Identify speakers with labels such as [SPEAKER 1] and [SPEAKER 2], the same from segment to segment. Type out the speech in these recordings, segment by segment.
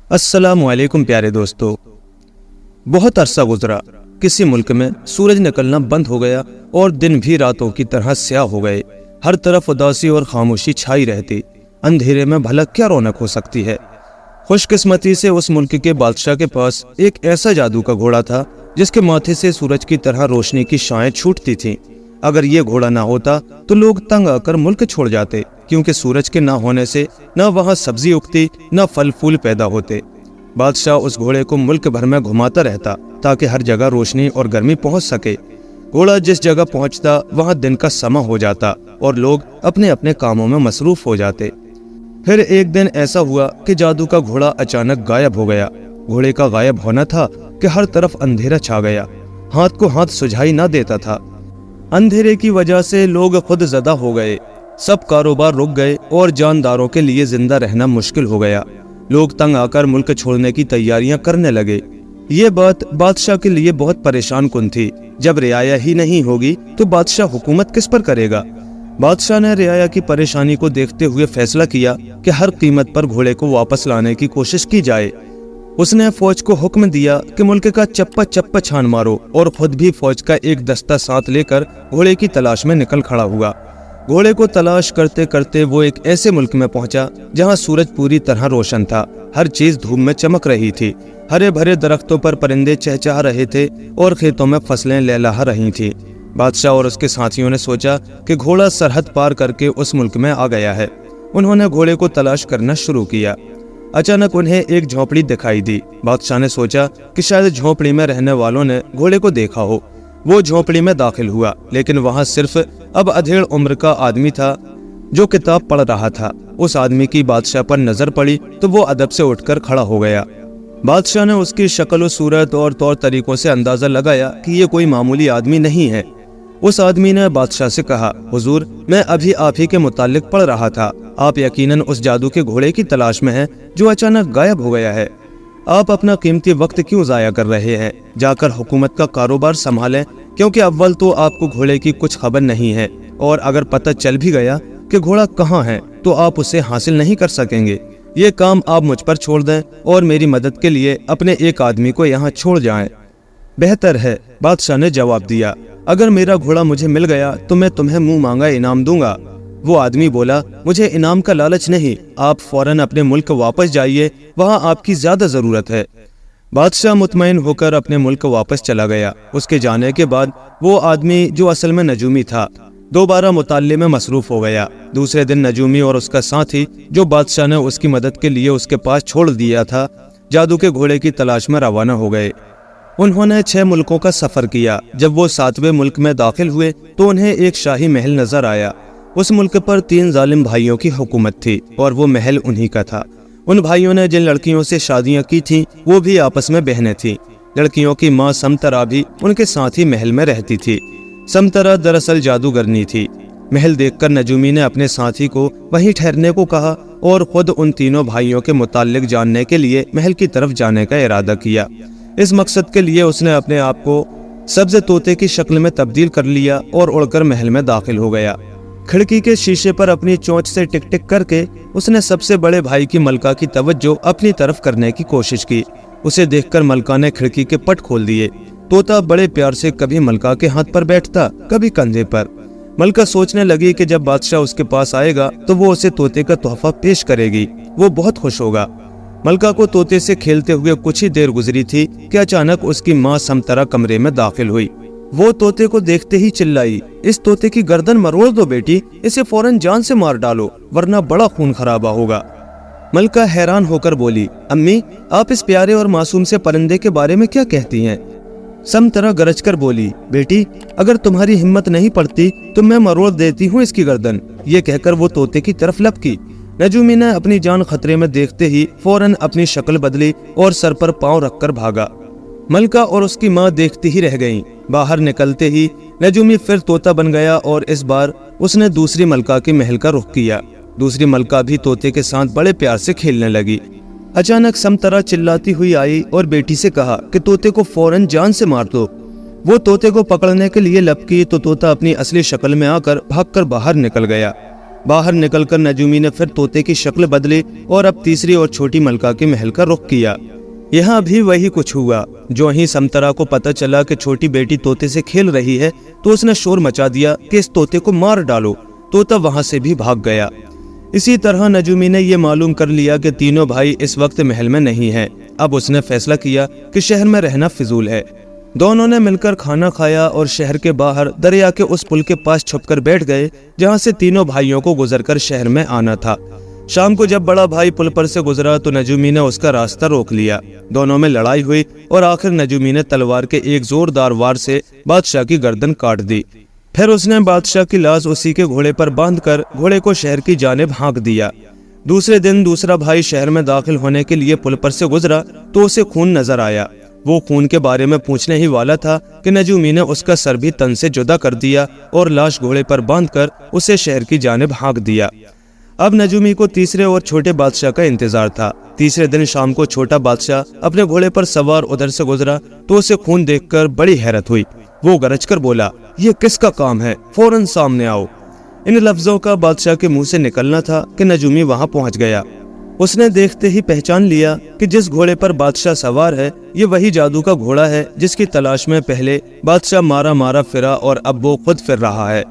[SPEAKER 1] अस्सलामु अलैकुम प्यारे दोस्तों। बहुत अरसा गुजरा, किसी मुल्क में सूरज निकलना बंद हो गया और दिन भी रातों की तरह स्याह हो गए। हर तरफ उदासी और खामोशी छाई रहती। अंधेरे में भला क्या रौनक हो सकती है। खुशकिस्मती से उस मुल्क के बादशाह के पास एक ऐसा जादू का घोड़ा था जिसके माथे से सूरज की तरह रोशनी की शाएं छूटती थीं। अगर ये घोड़ा ना होता तो लोग तंग आकर मुल्क छोड़ जाते, क्योंकि सूरज के ना होने से न वहाँ सब्जी उगती न फल फूल पैदा होते। बादशाह उस घोड़े को मुल्क भर में घुमाता रहता ताकि हर जगह रोशनी और गर्मी पहुँच सके। घोड़ा जिस जगह पहुँचता वहाँ दिन का समा हो जाता और लोग अपने अपने कामों में मसरूफ हो जाते। फिर एक दिन ऐसा हुआ कि जादू का घोड़ा अचानक गायब हो गया। घोड़े का गायब होना था कि हर तरफ अंधेरा छा गया, हाथ को हाथ सुझाई ना देता था। अंधेरे की वजह से लोग खुद ज़दा हो गए, सब कारोबार रुक गए और जानदारों के लिए जिंदा रहना मुश्किल हो गया। लोग तंग आकर मुल्क छोड़ने की तैयारियां करने लगे। ये बात बादशाह के लिए बहुत परेशान कुन थी। जब रियाया ही नहीं होगी तो बादशाह हुकूमत किस पर करेगा। बादशाह ने रियाया की परेशानी को देखते हुए फैसला किया कि हर कीमत पर घोड़े को वापस लाने की कोशिश की जाए। उसने फौज को हुक्म दिया कि मुल्क का चप्पा चप्पा छान मारो और खुद भी फौज का एक दस्ता साथ लेकर घोड़े की तलाश में निकल खड़ा हुआ। घोड़े को तलाश करते करते वो एक ऐसे मुल्क में पहुंचा जहां सूरज पूरी तरह रोशन था। हर चीज धूप में चमक रही थी। हरे भरे दरख्तों पर परिंदे चहचहा रहे थे और खेतों में फसलें लहलहा रही थी। बादशाह और उसके साथियों ने सोचा कि घोड़ा सरहद पार करके उस मुल्क में आ गया है। उन्होंने घोड़े को तलाश करना शुरू किया। अचानक उन्हें एक झोपड़ी दिखाई दी। बादशाह ने सोचा कि शायद झोपड़ी में रहने वालों ने घोड़े को देखा हो। वो झोपड़ी में दाखिल हुआ, लेकिन वहां सिर्फ अब अधेड़ उम्र का आदमी था जो किताब पढ़ रहा था। उस आदमी की बादशाह पर नजर पड़ी तो वो अदब से उठकर खड़ा हो गया। बादशाह ने उसकी शक्ल और सूरत और तौर तरीकों से अंदाजा लगाया कि ये कोई मामूली आदमी नहीं है। उस आदमी ने बादशाह से कहा, हुजूर, मैं अभी आप ही के मुतालिक पढ़ रहा था। आप यकीनन उस जादू के घोड़े की तलाश में हैं जो अचानक गायब हो गया है। आप अपना कीमती वक्त क्यों जाया कर रहे हैं? जाकर हुकूमत का कारोबार संभालें, क्योंकि अव्वल तो आपको घोड़े की कुछ खबर नहीं है, और अगर पता चल भी गया कि घोड़ा कहाँ है तो आप उसे हासिल नहीं कर सकेंगे। ये काम आप मुझ पर छोड़ दें और मेरी मदद के लिए अपने एक आदमी को यहाँ छोड़ जाएं। बेहतर है, बादशाह ने जवाब दिया। अगर मेरा घोड़ा मुझे मिल गया तो मैं तुम्हें मुंह मांगा इनाम दूंगा। वो आदमी बोला, मुझे इनाम का लालच नहीं, आप फौरन अपने मुल्क वापस जाइए, वहाँ आपकी ज्यादा जरूरत है। बादशाह मुतमईन होकर अपने मुल्क वापस चला गया। उसके जाने के बाद वो आदमी, जो असल में नजूमी था, दोबारा मुताल्ले में मसरूफ हो गया। दूसरे दिन नजूमी और उसका साथी, जो बादशाह ने उसकी मदद के लिए उसके पास छोड़ दिया था, जादू के घोड़े की तलाश में रवाना हो गए। उन्होंने 6 मुल्कों का सफर किया। जब वो 7वें मुल्क में दाखिल हुए तो उन्हें एक शाही महल नजर आया। उस मुल्क पर 3 जालिम भाइयों की हुकूमत थी और वो महल उन्हीं का था। उन भाइयों ने जिन लड़कियों से शादियां की थीं वो भी आपस में बहनें थीं। लड़कियों की माँ समतरा भी उनके साथ ही महल में रहती थी। समतरा दरअसल जादूगरनी थी। महल देखकर नजूमी ने अपने साथी को वहीं ठहरने को कहा और खुद उन तीनों भाइयों के मुताल्लिक जानने के लिए महल की तरफ जाने का इरादा किया। इस मकसद के लिए उसने अपने आप को सब्ज तोते की शक्ल में तब्दील कर लिया और उड़कर महल में दाखिल हो गया। खिड़की के शीशे पर अपनी चोंच से टिक टिक करके उसने सबसे बड़े भाई की मलका की तवज्जो अपनी तरफ करने की कोशिश की। उसे देखकर मलका ने खिड़की के पट खोल दिए। तोता बड़े प्यार से कभी मलका के हाथ पर बैठता, कभी कंधे पर। मलका सोचने लगी कि जब बादशाह उसके पास आएगा तो वो उसे तोते का तोहफा पेश करेगी, वो बहुत खुश होगा। मलका को तोते से खेलते हुए कुछ ही देर गुजरी थी कि अचानक उसकी माँ समतरा कमरे में दाखिल हुई। वो तोते को देखते ही चिल्लाई, इस तोते की गर्दन मरोड़ दो बेटी, इसे फौरन जान से मार डालो वरना बड़ा खून खराबा होगा। मलका हैरान होकर बोली, अम्मी, आप इस प्यारे और मासूम से परिंदे के बारे में क्या कहती हैं? समतरा गरज कर बोली, बेटी, अगर तुम्हारी हिम्मत नहीं पड़ती तो मैं मरोड़ देती हूँ इसकी गर्दन। ये कहकर वो तोते की तरफ लपकी। नजूमी ने अपनी जान खतरे में देखते ही फौरन अपनी शक्ल बदली और सर पर पांव रखकर भागा। मलका और उसकी माँ देखती ही रह गईं। बाहर निकलते ही नजूमी फिर तोता बन गया और इस बार उसने दूसरी मलका के महल का रुख किया। दूसरी मलका भी तोते के साथ बड़े प्यार से खेलने लगी। अचानक समतरा चिल्लाती हुई आई और बेटी से कहा कि तोते को फौरन जान से मार दो। वो तोते को पकड़ने के लिए लपकी तो तोता अपनी असली शक्ल में आकर भागकर बाहर निकल गया। बाहर निकलकर नजूमी ने फिर तोते की शक्ल बदली और अब तीसरी और छोटी मलका के महल का रुख किया। यहाँ भी वही कुछ हुआ। जो ही समतरा को पता चला कि छोटी बेटी तोते से खेल रही है तो उसने शोर मचा दिया कि इस तोते को मार डालो। तोता वहां से भी भाग गया। इसी तरह नजूमी ने यह मालूम कर लिया कि तीनों भाई इस वक्त महल में नहीं हैं। अब उसने फैसला किया कि शहर में रहना फिजूल है। दोनों ने मिलकर खाना खाया और शहर के बाहर दरिया के उस पुल के पास छुपकर बैठ गए जहां से तीनों भाइयों को गुजरकर शहर में आना था। शाम को जब बड़ा भाई पुल पर से गुजरा तो नजूमी ने उसका रास्ता रोक लिया। दोनों में लड़ाई हुई और आखिर नजूमी ने तलवार के एक जोरदार वार से बादशाह की गर्दन काट दी। फिर उसने बादशाह की लाश उसी के घोड़े पर बांधकर घोड़े को शहर की जानिब हाँक दिया। दूसरे दिन दूसरा भाई शहर में दाखिल होने के लिए पुल पर से गुजरा तो उसे खून नजर आया। वो खून के बारे में पूछने ही वाला था कि नजूमी ने उसका सर भी तन से जुदा कर दिया और लाश घोड़े पर बांधकर उसे शहर की जानिब हाँक दिया। अब नजूमी को तीसरे और छोटे बादशाह का इंतजार था। तीसरे दिन शाम को छोटा बादशाह अपने घोड़े पर सवार उधर से गुजरा तो उसे खून देखकर बड़ी हैरत हुई। वो गरज कर बोला, ये किसका काम है? फौरन सामने आओ। इन लफ्जों का बादशाह के मुंह से निकलना था कि नजूमी वहां पहुंच गया। उसने देखते ही पहचान लिया कि जिस घोड़े पर बादशाह सवार है ये वही जादू का घोड़ा है जिसकी तलाश में पहले बादशाह मारा मारा फिरा और अब वो खुद फिर रहा है।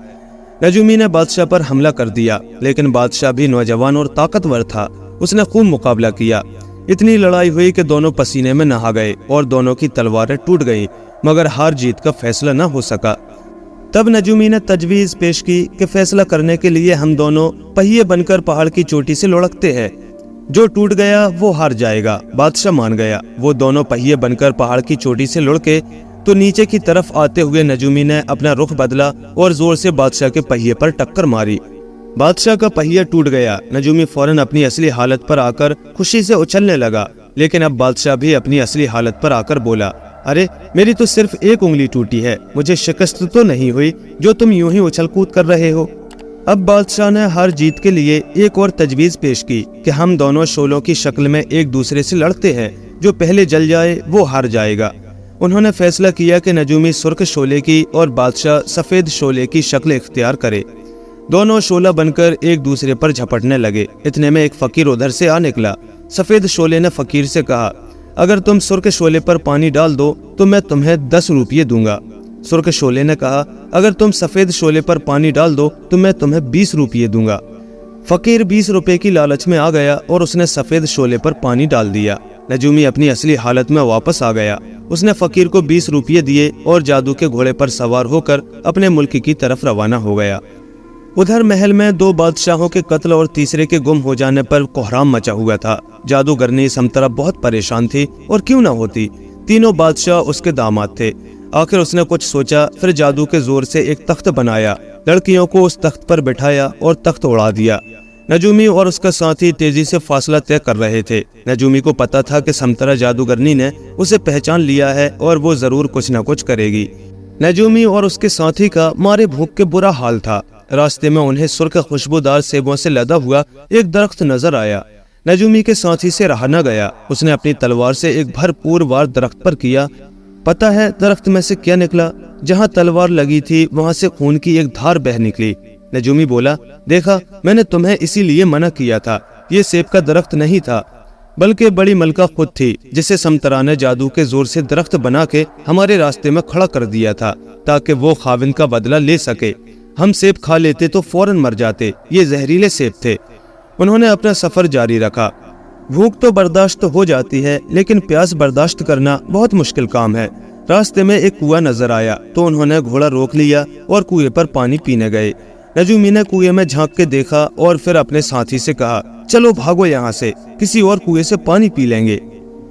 [SPEAKER 1] नजूमी ने बादशाह पर हमला कर दिया, लेकिन बादशाह भी नौजवान और ताकतवर था। उसने खूब मुकाबला किया। इतनी लड़ाई हुई कि दोनों पसीने में नहा गए और दोनों की तलवारें टूट गईं, मगर हार जीत का फैसला न हो सका। तब नजूमी ने तजवीज पेश की कि फैसला करने के लिए हम दोनों पहिए बनकर पहाड़ की चोटी से लुढ़कते हैं। जो टूट गया वो हार जाएगा। बादशाह मान गया। वो दोनों पहिए बनकर पहाड़ की चोटी से लुढ़के तो नीचे की तरफ आते हुए नजूमी ने अपना रुख बदला और जोर से बादशाह के पहिए पर टक्कर मारी। बादशाह का पहिया टूट गया। नजूमी फौरन अपनी असली हालत पर आकर खुशी से उछलने लगा, लेकिन अब बादशाह भी अपनी असली हालत पर आकर बोला, अरे मेरी तो सिर्फ एक उंगली टूटी है, मुझे शिकस्त तो नहीं हुई जो तुम यूं ही उछल कूद कर रहे हो। अब बादशाह ने हार जीत के लिए एक और तजवीज पेश की कि हम दोनों शोलों की शक्ल में एक दूसरे से लड़ते हैं। जो पहले जल जाए वो हार जाएगा। उन्होंने फैसला किया कि नजूमी सुर्ख शोले की और बादशाह सफेद शोले की शक्ल इख्तियार करे। दोनों शोला बनकर एक दूसरे पर झपटने लगे। इतने में एक फकीर उधर से आ निकला। सफेद शोले ने फकीर से कहा, अगर तुम सुर्ख शोले पर पानी डाल दो तो मैं तुम्हें 10 रुपये दूंगा। सुर्ख शोले ने कहा, अगर तुम सफेद शोले पर पानी डाल दो तो मैं तुम्हें 20 रुपये दूंगा। फकीर 20 रुपए की लालच में आ गया और उसने सफेद शोले पर पानी डाल दिया। नजूमी अपनी असली हालत में वापस आ गया। उसने फकीर को 20 रुपये दिए और जादू के घोड़े पर सवार होकर अपने मुल्क की तरफ रवाना हो गया। उधर महल में 2 बादशाहों के कत्ल और तीसरे के गुम हो जाने पर कोहराम मचा हुआ था। जादूगरनी समतरा बहुत परेशान थी और क्यों न होती, तीनों बादशाह उसके दामाद थे। आखिर उसने कुछ सोचा, फिर जादू के जोर से एक तख्त बनाया, लड़कियों को उस तख्त पर बिठाया और तख्त उड़ा दिया। नजूमी और उसका साथी तेजी से फासला तय कर रहे थे। नजूमी को पता था कि समतरा जादूगरनी ने उसे पहचान लिया है और वो जरूर कुछ न कुछ करेगी। नजूमी और उसके साथी का मारे भूख के बुरा हाल था। रास्ते में उन्हें सुर्ख खुशबूदार सेबों से लदा हुआ एक दरख्त नजर आया। नजूमी के साथी से रहा न गया। उसने अपनी तलवार से एक भरपूर वार दरख्त पर किया। पता है दरख्त में से क्या निकला? जहाँ तलवार लगी थी वहाँ से खून की एक धार बह निकली। नजूमी बोला, देखा, मैंने तुम्हें इसीलिए मना किया था। ये सेब का दरख्त नहीं था, बल्कि बड़ी मलका खुद थी, जिसे समतरा ने जादू के जोर से दरख्त बना के हमारे रास्ते में खड़ा कर दिया था ताकि वो खाविंद का बदला ले सके। हम सेब खा लेते तो फौरन मर जाते। ये जहरीले सेब थे। उन्होंने अपना सफर जारी रखा। भूख तो बर्दाश्त हो जाती है, लेकिन प्यास बर्दाश्त करना बहुत मुश्किल काम है। रास्ते में एक कुआं नजर आया तो उन्होंने घोड़ा रोक लिया और कुएं पर पानी पीने गए। नजूमी ने कुएं में झांक के देखा और फिर अपने साथी से कहा, चलो भागो यहाँ से, किसी और कुएं से पानी पी लेंगे।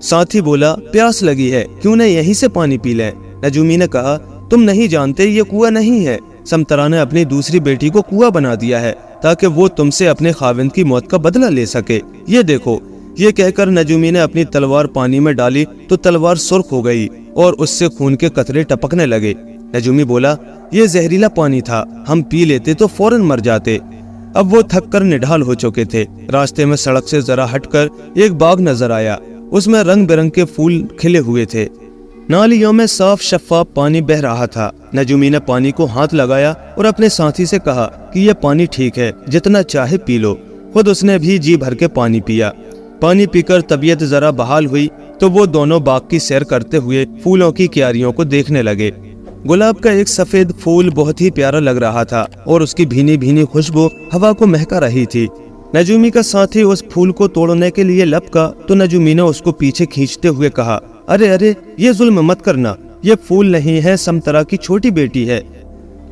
[SPEAKER 1] साथी बोला, प्यास लगी है, क्यों न यहीं से पानी पी लें। नजूमी ने कहा, तुम नहीं जानते ये कुआं नहीं है। समतरा ने अपनी दूसरी बेटी को कुआं बना दिया है ताकि वो तुमसे अपने खाविंद की मौत का बदला ले सके। ये देखो। ये कहकर नजूमी ने अपनी तलवार पानी में डाली तो तलवार सुर्ख हो गई और उससे खून के कतरे टपकने लगे। नजूमी बोला, ये जहरीला पानी था, हम पी लेते तो फौरन मर जाते। अब वो थक कर निढाल हो चुके थे। रास्ते में सड़क से जरा हटकर एक बाग नजर आया। उसमें रंग बिरंग के फूल खिले हुए थे। नालियों में साफ शफाफ पानी बह रहा था। नजूमी ने पानी को हाथ लगाया और अपने साथी से कहा कि यह पानी ठीक है, जितना चाहे पी लो। खुद उसने भी जी भर के पानी पिया। पानी पीकर तबीयत जरा बहाल हुई तो वो दोनों बाग की सैर करते हुए फूलों की क्यारियों को देखने लगे। गुलाब का एक सफेद फूल बहुत ही प्यारा लग रहा था और उसकी भीनी भीनी खुशबू हवा को महका रही थी। नजूमी का साथी उस फूल को तोड़ने के लिए लपका तो नजूमी ने उसको पीछे खींचते हुए कहा, अरे अरे, ये जुल्म मत करना, ये फूल नहीं है, समतरा की छोटी बेटी है।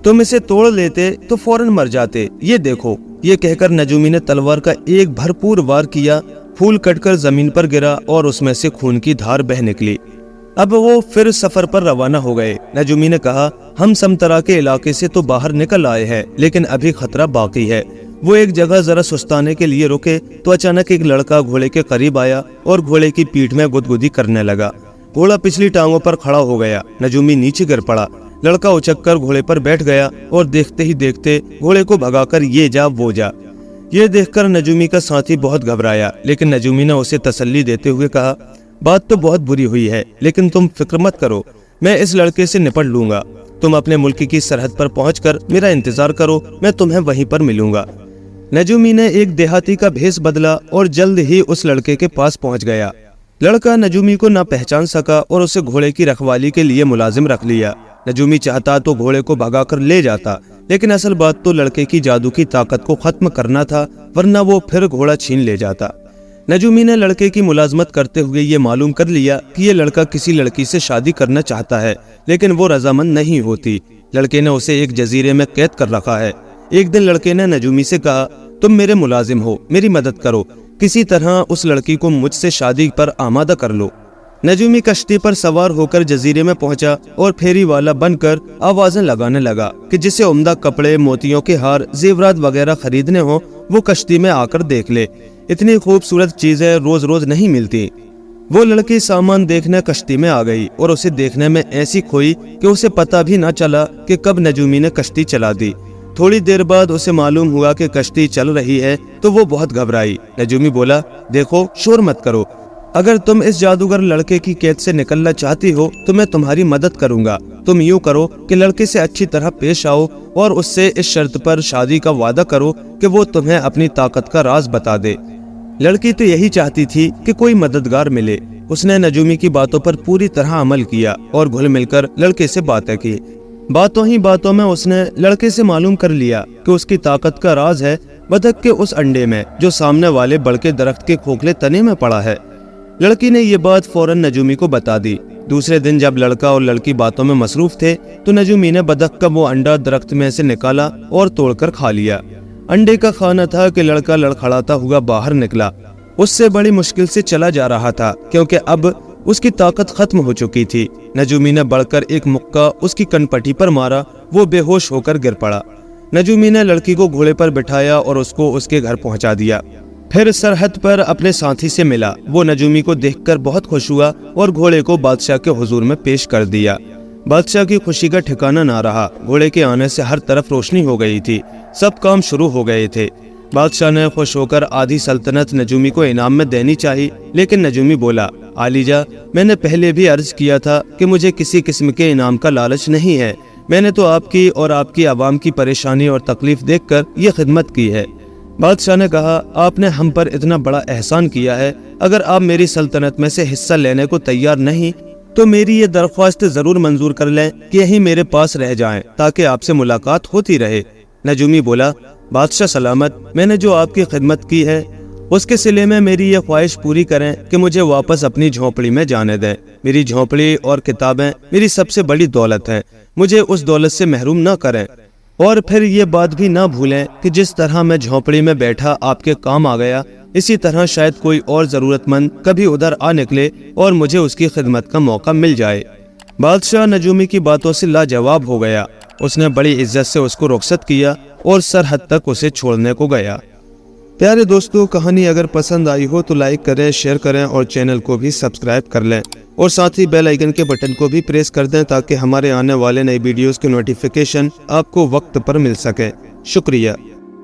[SPEAKER 1] तुम इसे तोड़ लेते तो फौरन मर जाते। ये देखो। ये कहकर नजूमी ने तलवार का एक भरपूर वार किया। फूल कटकर जमीन पर गिरा और उसमें से खून की धार बह निकली। अब वो फिर सफर पर रवाना हो गए। नजूमी ने कहा, हम समतरा के इलाके से तो बाहर निकल आए हैं, लेकिन अभी खतरा बाकी है। वो एक जगह जरा सुस्ताने के लिए रुके तो अचानक एक लड़का घोड़े के करीब आया और घोड़े की पीठ में गुदगुदी करने लगा। घोड़ा पिछली टांगों पर खड़ा हो गया। नजूमी नीचे गिर पड़ा। लड़का उचककर घोड़े पर बैठ गया और देखते ही देखते घोड़े को भगाकर ये जा वो जा। ये देखकर नजूमी का साथी बहुत घबराया, लेकिन नजूमी ने उसे तसल्ली देते हुए कहा, बात तो बहुत बुरी हुई है, लेकिन तुम फिक्र मत करो, मैं इस लड़के से निपट लूंगा। तुम अपने मुल्क की सरहद पर पहुंचकर मेरा इंतजार करो, मैं तुम्हें वहीं पर मिलूंगा। नजूमी ने एक देहाती का भेष बदला और जल्द ही उस लड़के के पास पहुंच गया। लड़का नजूमी को न पहचान सका और उसे घोड़े की रखवाली के लिए मुलाजिम रख लिया। नजूमी चाहता तो घोड़े को भगाकर ले जाता, लेकिन असल बात तो लड़के की जादू की ताकत को खत्म करना था, वरना वो फिर घोड़ा छीन ले जाता। नजूमी ने लड़के की मुलाजमत करते हुए ये मालूम कर लिया कि ये लड़का किसी लड़की से शादी करना चाहता है, लेकिन वो रजामंद नहीं होती। लड़के ने उसे एक जजीरे में कैद कर रखा है। एक दिन लड़के ने नजूमी से कहा, तुम मेरे मुलाजिम हो, मेरी मदद करो, किसी तरह उस लड़की को मुझसे शादी पर आमादा कर लो। नजूमी कश्ती पर सवार होकर जजीरे में पहुंचा और फेरी वाला बनकर आवाजें लगाने लगा कि जिसे उम्दा कपड़े, मोतियों के हार, जेवरात वगैरह खरीदने हो वो कश्ती में आकर देख ले। इतनी खूबसूरत चीजें रोज रोज नहीं मिलती। वो लड़की सामान देखने कश्ती में आ गई और उसे देखने में ऐसी खोई कि उसे पता भी न चला कि कब नजूमी ने कश्ती चला दी। थोड़ी देर बाद उसे मालूम हुआ कि कश्ती चल रही है तो वो बहुत घबराई। नजूमी बोला, देखो, शोर मत करो, अगर तुम इस जादूगर लड़के की कैद से निकलना चाहती हो तो मैं तुम्हारी मदद करूंगा। तुम यूं करो कि लड़के से अच्छी तरह पेश आओ और उससे इस शर्त पर शादी का वादा करो कि वो तुम्हें अपनी ताकत का राज बता दे। लड़की तो यही चाहती थी कि कोई मददगार मिले। उसने नजूमी की बातों पर पूरी तरह अमल किया और घुल मिलकर लड़के से बातें की। बातों ही बातों में उसने लड़के से मालूम कर लिया कि उसकी ताकत का राज है बतख के उस अंडे में जो सामने वाले बड़के दरख्त के खोखले तने में पड़ा है। लड़की ने ये बात फौरन नजूमी को बता दी। दूसरे दिन जब लड़का और लड़की बातों में मसरूफ थे तो नजूमी ने बतख का वो अंडा दरख्त में से निकाला और तोड़कर खा लिया। अंडे का खाना था कि लड़का लड़खड़ाता हुआ बाहर निकला। उससे बड़ी मुश्किल से चला जा रहा था क्योंकि अब उसकी ताकत खत्म हो चुकी थी। नजूमी ने बढ़कर एक मुक्का उसकी कनपटी पर मारा। वो बेहोश होकर गिर पड़ा। नजूमी ने लड़की को घोड़े पर बिठाया और उसको उसके घर पहुंचा दिया। फिर सरहद पर अपने साथी से मिला। वो नजूमी को देखकर बहुत खुश हुआ और घोड़े को बादशाह के हुजूर में पेश कर दिया। बादशाह की खुशी का ठिकाना ना रहा। घोड़े के आने से हर तरफ रोशनी हो गई थी। सब काम शुरू हो गए थे। बादशाह ने खुश होकर आधी सल्तनत नजूमी को इनाम में देनी चाहिए, लेकिन नजूमी बोला, आलीजा, मैंने पहले भी अर्ज किया था कि मुझे किसी किस्म के इनाम का लालच नहीं है। मैंने तो आपकी और आपकी आवाम की परेशानी और तकलीफ देखकर ये खिदमत की है। बादशाह ने कहा, आपने हम पर इतना बड़ा एहसान किया है, अगर आप मेरी सल्तनत में से हिस्सा लेने को तैयार नहीं तो मेरी ये दरख्वास्त जरूर मंजूर कर लें कि यहीं मेरे पास रह जाएं ताकि आपसे मुलाकात होती रहे। नजूमी बोला, बादशाह सलामत, मैंने जो आपकी खिदमत की है उसके सिले में मेरी ये ख्वाहिश पूरी करें कि मुझे वापस अपनी झोंपड़ी में जाने दें। मेरी झोंपड़ी और किताबें मेरी सबसे बड़ी दौलत है, मुझे उस दौलत से महरूम न करें। और फिर ये बात भी ना भूलें कि जिस तरह मैं झोंपड़ी में बैठा आपके काम आ गया, इसी तरह शायद कोई और जरूरतमंद कभी उधर आ निकले और मुझे उसकी खिदमत का मौका मिल जाए। बादशाह नजूमी की बातों से लाजवाब हो गया। उसने बड़ी इज्जत से उसको रुखसत किया और सरहद तक उसे छोड़ने को गया। प्यारे दोस्तों, कहानी अगर पसंद आई हो तो लाइक करें, शेयर करें और चैनल को भी सब्सक्राइब कर लें और साथ ही बेल आइकन के बटन को भी प्रेस कर दें ताकि हमारे आने वाले नई वीडियोस के नोटिफिकेशन आपको वक्त पर मिल सके। शुक्रिया।